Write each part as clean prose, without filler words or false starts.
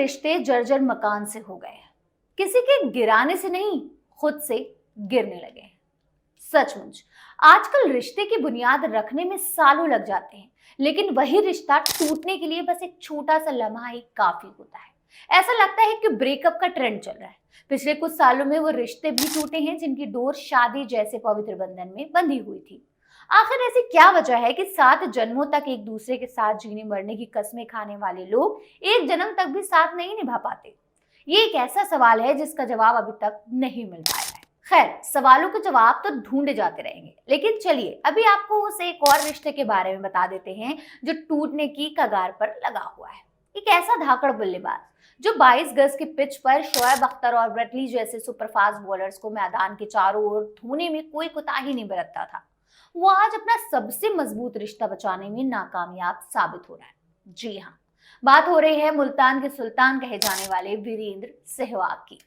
रिश्ते जर्जर मकान से हो गए हैं। किसी के गिराने से नहीं, खुद से गिरने लगे हैं। सचमुच आजकल रिश्ते की बुनियाद रखने में सालों लग जाते हैं, लेकिन वही रिश्ता टूटने के लिए बस एक छोटा सा लम्हा ही काफी होता है। ऐसा लगता है कि ब्रेकअप का ट्रेंड चल रहा है। पिछले कुछ सालों में वो रिश्ते भी टूटे हैं जिनकी डोर शादी जैसे पवित्र बंधन में बंधी हुई थी। आखिर ऐसी क्या वजह है कि 7 जन्मों तक एक दूसरे के साथ जीने मरने की कस्में खाने वाले लोग एक जन्म तक भी साथ नहीं निभा पाते? ये एक ऐसा सवाल है जिसका जवाब अभी तक नहीं मिल पाया है। खैर, सवालों के जवाब तो ढूंढे जाते रहेंगे, लेकिन चलिए अभी आपको उस एक और रिश्ते के बारे में बता देते हैं जो टूटने की कगार पर लगा हुआ है। एक ऐसा धाकड़ बल्लेबाज जो 22 गज की पिच पर शोएब अख्तर और ब्रेटली जैसे सुपरफास्ट बॉलर्स को मैदान के चारों ओर धोने में कोई कोताही नहीं बरतता था, वो आज अपना सबसे मजबूत रिश्ता बचाने में नाकामयाब साबित हो रहा है। जी हाँ, बात हो रही है मुल्तान के सुल्तान कहे जाने वाले वीरेंद्र सहवाग की।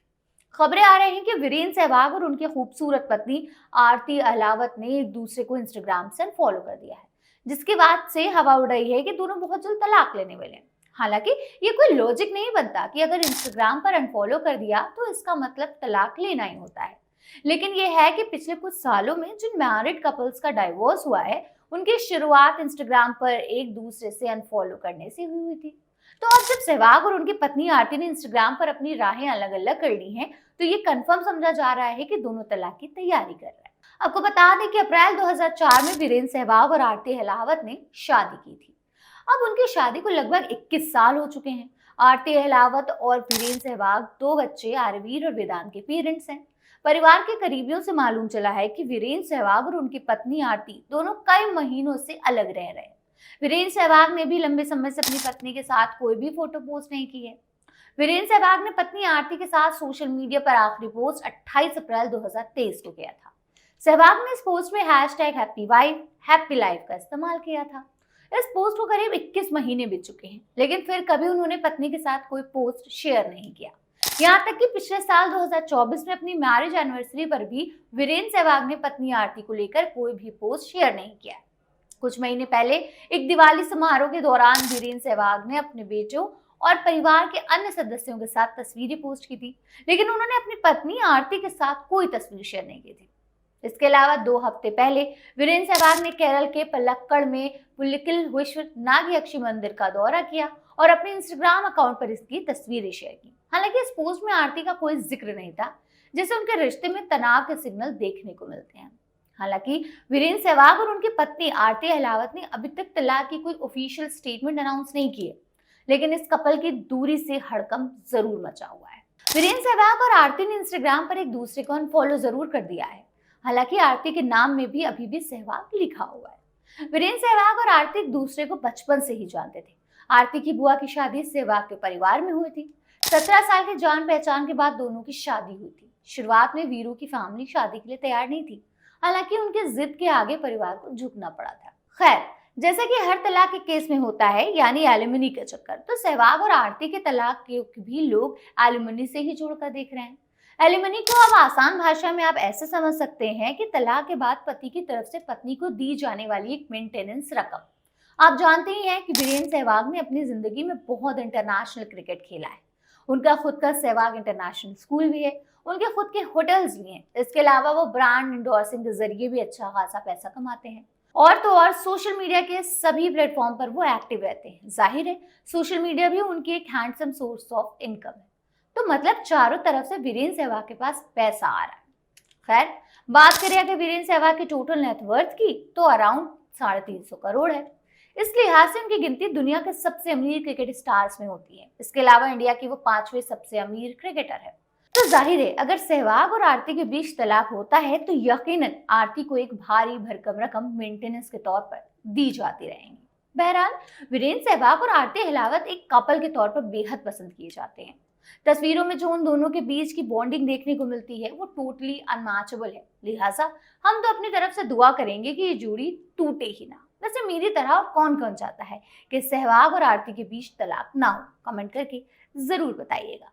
खबरें आ रही हैं कि वीरेंद्र सहवाग और उनकी खूबसूरत पत्नी आरती अहलावत ने एक दूसरे को इंस्टाग्राम से अनफॉलो कर दिया है, जिसके बाद से हवा उड़ रही है कि दोनों बहुत जल्द तलाक लेने वाले हैं। हालांकि ये कोई लॉजिक नहीं बनता कि अगर इंस्टाग्राम पर अनफॉलो कर दिया तो इसका मतलब तलाक लेना ही होता है। लेकिन यह है कि पिछले कुछ सालों में जिन मैरिड कपल्स का डाइवोर्स हुआ है, उनकी शुरुआत इंस्टाग्राम पर एक दूसरे से अनफॉलो करने से हुई थी। तो अब जब सहवाग और उनकी पत्नी आरती ने इंस्टाग्राम पर अपनी राहें अलग अलग कर ली हैं, तो ये कंफर्म समझा जा रहा है कि दोनों तलाक की तैयारी कर रहे हैं। आपको बता दें कि अप्रैल 2004 में वीरेंद्र सहवाग और आरती अहलावत ने शादी की थी। अब उनकी शादी को लगभग 21 साल हो चुके हैं। आरती अहलावत और वीरेंद्र सहवाग 2 बच्चे आरवीर और वेदांत के पेरेंट्स हैं। परिवार के करीबियों से मालूम चला है कि वीरेंद्र सहवाग और उनकी पत्नी आरती दोनों कई महीनों से अलग रह रहे हैं। वीरेंद्र सहवाग ने भी लंबे समय से अपनी पत्नी के साथ कोई भी फोटो पोस्ट नहीं की है। वीरेंद्र सहवाग ने पत्नी आरती के साथ सोशल मीडिया पर आखिरी पोस्ट 28 अप्रैल 2023 को किया था। सहवाग ने इस पोस्ट में हैप्पी वाइफ हैप्पी लाइफ का इस्तेमाल किया था। इस पोस्ट को करीब 21 महीने बीत चुके हैं, लेकिन फिर कभी उन्होंने पत्नी के साथ कोई पोस्ट शेयर नहीं किया। यहाँ तक कि पिछले साल 2024 में अपनी मैरिज एनिवर्सरी पर भी वीरेंद्र सहवाग ने पत्नी आरती को लेकर कोई भी पोस्ट शेयर नहीं किया। कुछ महीने पहले एक दिवाली समारोह के दौरान वीरेंद्र सहवाग ने अपने बेटों और परिवार के अन्य सदस्यों के साथ तस्वीरें पोस्ट की थी, लेकिन उन्होंने अपनी पत्नी आरती के साथ कोई तस्वीर शेयर नहीं की थी। इसके अलावा 2 हफ्ते पहले वीरेंद्र सहवाग ने केरल के पलक्कड़ में पुलिकिल विश्व नागयक्षी मंदिर का दौरा किया और अपने इंस्टाग्राम अकाउंट पर इसकी तस्वीरें शेयर की। हालांकि इस पोस्ट में आरती का कोई जिक्र नहीं था, जिससे उनके रिश्ते में तनाव के सिग्नल देखने को मिलते हैं। हालांकि वीरेंद्र सहवाग और उनकी पत्नी आरती अहलावत ने अभी तक तलाक की कोई ऑफिशियल स्टेटमेंट अनाउंस नहीं की है, लेकिन इस कपल की दूरी से हड़कंप जरूर मचा हुआ है। वीरेंद्र सहवाग और आरती ने इंस्टाग्राम पर एक दूसरे को अनफॉलो जरूर कर दिया है। हालांकि आरती के नाम में भी अभी भी सहवाग लिखा हुआ है। वीरेंद्र सहवाग और आरती एक दूसरे को बचपन से ही जानते थे। आरती की बुआ की शादी सहवाग के परिवार में हुई थी। 17 साल की जान पहचान के बाद दोनों की शादी हुई थी। शुरुआत में वीरू की फैमिली शादी के लिए तैयार नहीं थी, हालांकि उनके जिद के आगे परिवार को झुकना पड़ा था। खैर, जैसे कि हर तलाक के केस में होता है, यानी एलिमनी का चक्कर, तो सहवाग और आरती के तलाक के भी लोग एलिमनी से ही जोड़कर देख रहे हैं। एलिमनी को अब आसान भाषा में आप ऐसे समझ सकते हैं कि तलाक के बाद पति की तरफ से पत्नी को दी जाने वाली एक मेंटेनेंस रकम। आप जानते ही हैं कि वीरेंद्र सहवाग ने अपनी जिंदगी में बहुत इंटरनेशनल क्रिकेट खेला है। उनका खुद का सहवाग इंटरनेशनल स्कूल भी है, उनके खुद के होटल्स भी हैं। इसके अलावा वो ब्रांड इंडोर्सिंग के जरिए भी अच्छा खासा पैसा कमाते हैं। और तो और सोशल मीडिया के सभी प्लेटफॉर्म पर वो एक्टिव रहते हैं। जाहिर है सोशल मीडिया भी उनकी एक हैंडसम सोर्स ऑफ इनकम है। तो मतलब चारों तरफ से वीरेंद्र सहवाग के पास पैसा आ रहा है। खैर, बात करें अगर वीरेंद्र सहवाग की टोटल नेटवर्थ की, तो अराउंड 350 करोड़ है। इस लिहाज से उनकी गिनती दुनिया के सबसे अमीर क्रिकेट स्टार्स में होती है। इसके अलावा इंडिया की वो 5वें सबसे अमीर क्रिकेटर है। तो जाहिर है अगर सहवाग और आरती के बीच तलाक होता है तो यकीनन आरती को एक भारी भरकम रकम मेंटेनेंस के तौर पर दी जाती रहेंगी। बहरहाल, वीरेंद्र सहवाग और आरती अहलावत एक कपल के तौर पर बेहद पसंद किए जाते हैं। तस्वीरों में जो उन दोनों के बीच की बॉन्डिंग देखने को मिलती है वो टोटली अनमैचेबल है। लिहाजा हम तो अपनी तरफ से दुआ करेंगे कि ये जोड़ी टूटे ही ना। वैसे मेरी तरह और कौन कौन चाहता है कि सहवाग और आरती के बीच तलाक ना हो? कमेंट करके जरूर बताइएगा।